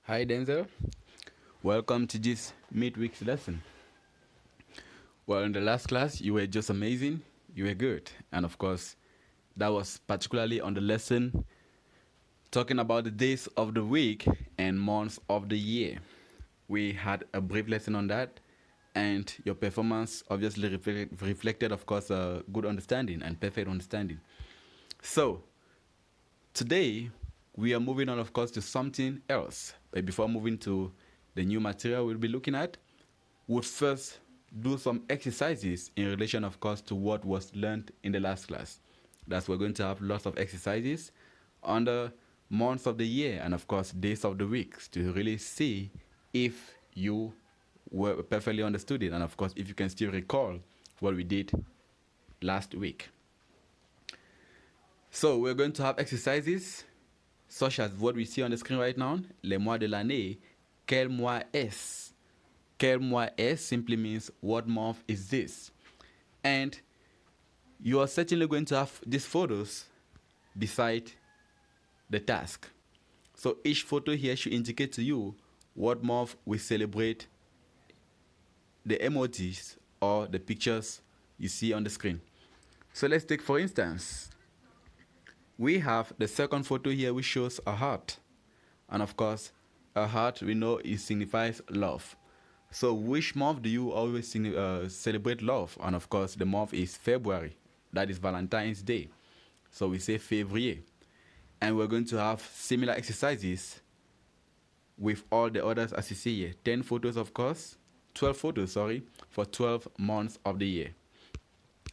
Hi Denzel, welcome to this midweek's lesson. Well, in the last class, you were just amazing, you were good, and of course, that was particularly on the lesson talking about the days of the week and months of the year. We had a brief lesson on that, and your performance obviously reflected, of course, a good understanding and perfect understanding. So, today, we are moving on, of course, to something else. But before moving to the new material we'll be looking at, we'll first do some exercises in relation, of course, to what was learned in the last class. That's we're going to have lots of exercises on the months of the year and, of course, days of the weeks to really see if you were perfectly understood it and, of course, if you can still recall what we did last week. So we're going to have exercises such as what we see on the screen right now, les mois de l'année, quel mois est? Quel mois est simply means what month is this? And you are certainly going to have these photos beside the task. So each photo here should indicate to you what month we celebrate the emojis or the pictures you see on the screen. So let's take, for instance, we have the second photo here which shows a heart. And of course, a heart we know it signifies love. So which month do you always celebrate love? And of course, the month is February. That is Valentine's Day. So we say février. And we're going to have similar exercises with all the others as you see here. 10 photos, of course. 12 photos, sorry, for 12 months of the year.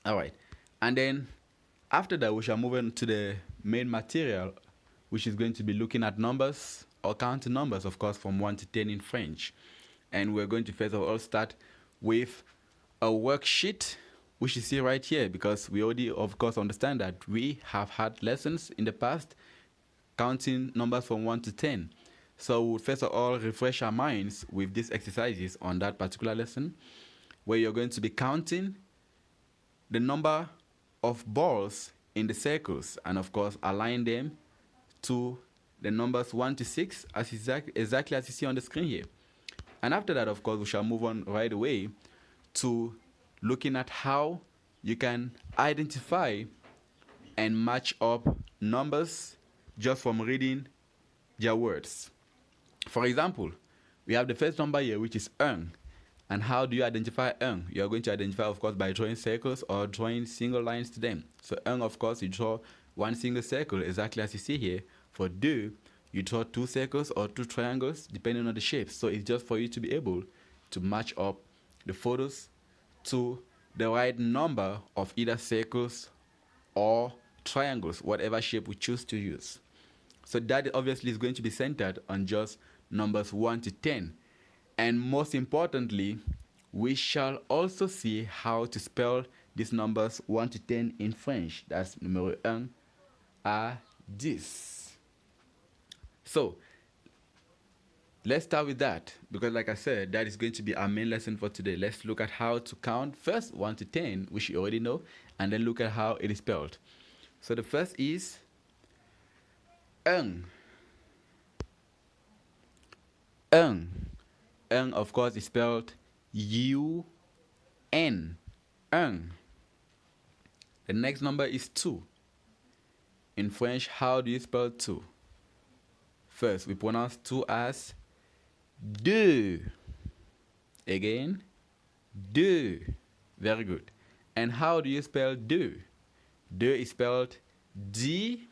All right. And then after that, we shall move on to the main material, which is going to be looking at numbers or counting numbers, of course, from 1 to 10 in French. And we're going to first of all start with a worksheet, which you see right here, because we already, of course, understand that we have had lessons in the past counting numbers from 1 to 10. So we'll first of all refresh our minds with these exercises on that particular lesson, where you're going to be counting the number of balls in the circles and, of course, align them to the numbers 1 to 6 as exactly as you see on the screen here. And after that, of course, we shall move on right away to looking at how you can identify and match up numbers just from reading their words. For example, we have the first number here, which is 1. And how do you identify 1? You are going to identify, of course, by drawing circles or drawing single lines to them. So 1, of course, you draw one single circle, exactly as you see here. For 2, you draw 2 circles or 2 triangles, depending on the shape. So it's just for you to be able to match up the photos to the right number of either circles or triangles, whatever shape we choose to use. So that obviously is going to be centered on just numbers 1 to 10. And most importantly, we shall also see how to spell these numbers 1 to 10 in French. That's numéro 1 à 10. So, let's start with that, because like I said, that is going to be our main lesson for today. Let's look at how to count first 1 to 10, which you already know, and then look at how it is spelled. So the first is un. Un. Un, of course, is spelled U-N. Un. The next number is 2. In French, how do you spell 2? First, we pronounce 2 as deux. Again, deux. Very good. And how do you spell deux? Deux is spelled D-E-U-X.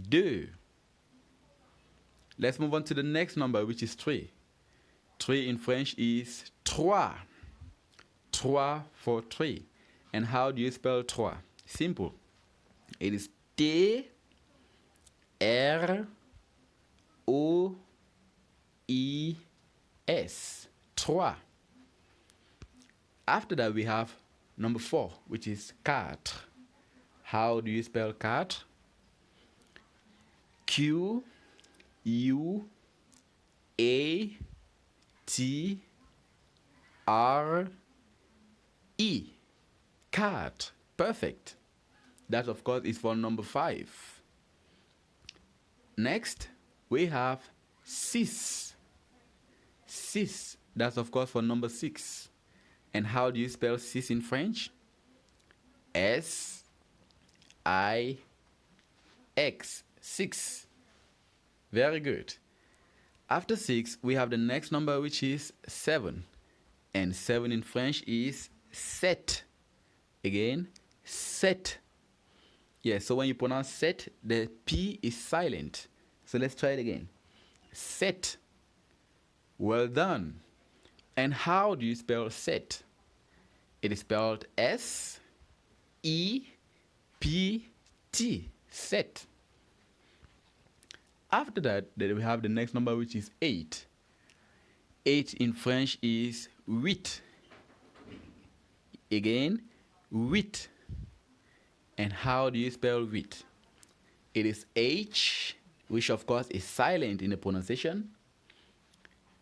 Deux. Let's move on to the next number, which is 3. 3 in French is trois. Trois for 3. And how do you spell trois? Simple. It is T-R-O-I-S. Trois. After that, we have number 4, which is quatre. How do you spell quatre? Q U A T R E. Cat. Perfect. That, of course, is for number 5. Next, we have six. Six, that's of course for number 6. And how do you spell six in French? S-I-X, 6. Very good. After 6, we have the next number, which is 7. And 7 in French is sept. Again, sept. Yeah, so when you pronounce set, the P is silent. So let's try it again. Set. Well done. And how do you spell set? It is spelled S-E-P-T. Set. After that, then we have the next number, which is 8. 8 in French is huit. Again, huit. And how do you spell huit? It is H, which of course is silent in the pronunciation.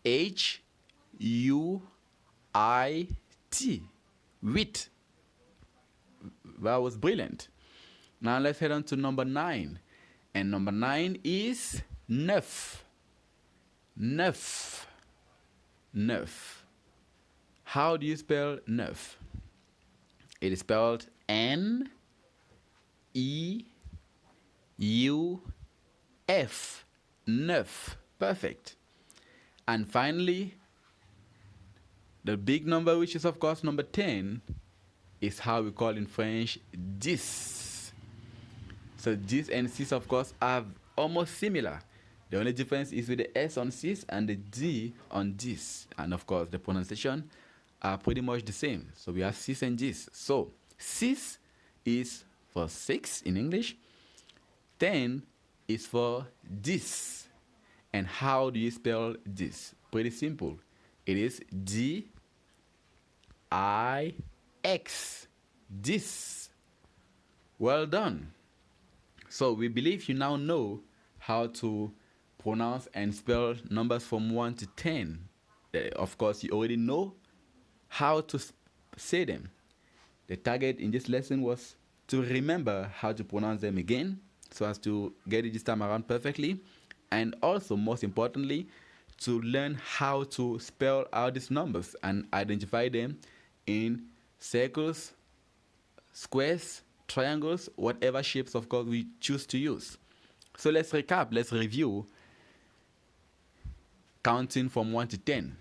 H-U-I-T. Huit. That was brilliant. Now let's head on to number 9. And number 9 is neuf. Neuf. Neuf. How do you spell neuf? It is spelled N-E-U-F. Neuf. Perfect. And finally, the big number, which is of course number 10, is how we call in French 10. So 10 and 6 of course are almost similar. The only difference is with the S on 6 and the D on 10. And of course the pronunciation are pretty much the same. So we have 6 and 10. So 6 is for 6 in English. 10 is for this. And how do you spell this? Pretty simple. It is D-I-X. This. Well done. So we believe you now know how to pronounce and spell numbers from 1 to 10. Of course, you already know how to say them. The target in this lesson was to remember how to pronounce them again, so as to get it this time around perfectly. And also, most importantly, to learn how to spell out these numbers and identify them in circles, squares, triangles, whatever shapes of course we choose to use. So let's recap, let's review counting from 1 to 10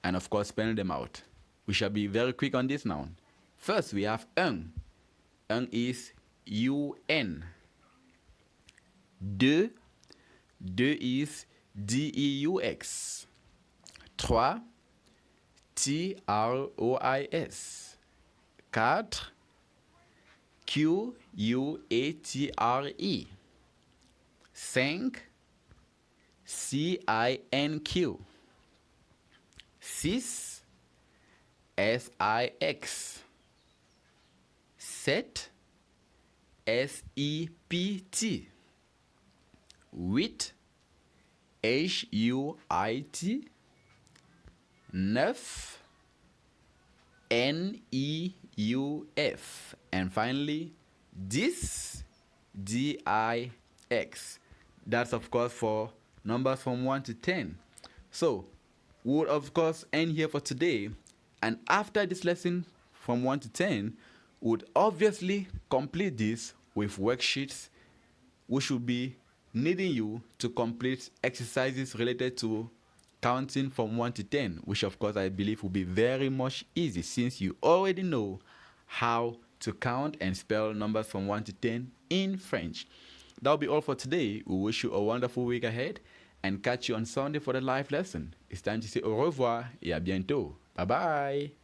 and of course spelling them out. We shall be very quick on this now. First we have un. Un is U-N. Deux. Deux is D-E-U-X. Trois. T-R-O-I-S. Quatre. Q-U-A-T-R-E. 5. C-I-N-Q. 6. S-I-X. 7. S-E-P-T. 8. H-U-I-T. 9. N-E-U-F. And finally, this, D-I-X. That's of course for numbers from 1 to 10. So, we would of course end here for today. And after this lesson from 1 to 10, we would obviously complete this with worksheets, which should be needing you to complete exercises related to counting from 1 to 10, which of course I believe will be very much easy since you already know how to count and spell numbers from 1 to 10 in French. That'll be all for today. We wish you a wonderful week ahead and catch you on Sunday for the live lesson. It's time to say au revoir et à bientôt. Bye bye.